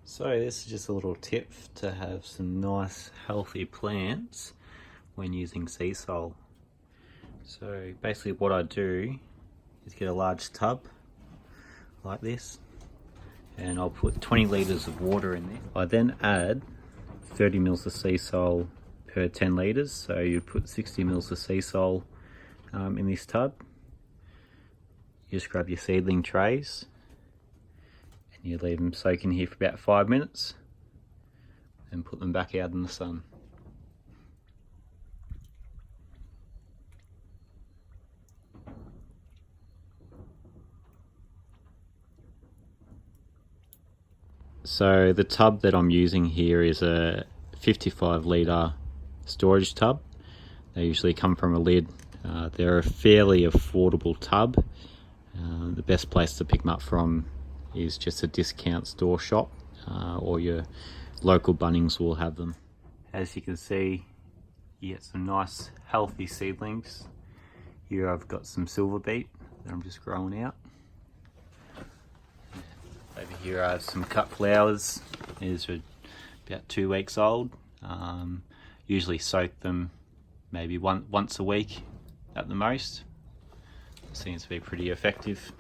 So this is just a little tip to have some nice healthy plants when using Seasol. So basically what I do is get a large tub like this and I'll put 20 litres of water in there. I then add 30 mils of Seasol per 10 litres, so you put 60 mils of Seasol in this tub. You just grab your seedling trays and you leave them soak in here for about 5 minutes and put them back out in the sun. So the tub that I'm using here is a 55 litre storage tub. They usually come from a lid. They're a fairly affordable tub. The best place to pick them up from is just a discount store shop, or your local Bunnings will have them. As you can see, you get some nice healthy seedlings. Here I've got some silver beet that I'm just growing out. Over here I have some cut flowers. These are about 2 weeks old. Usually soak them maybe once a week at the most. It seems to be pretty effective.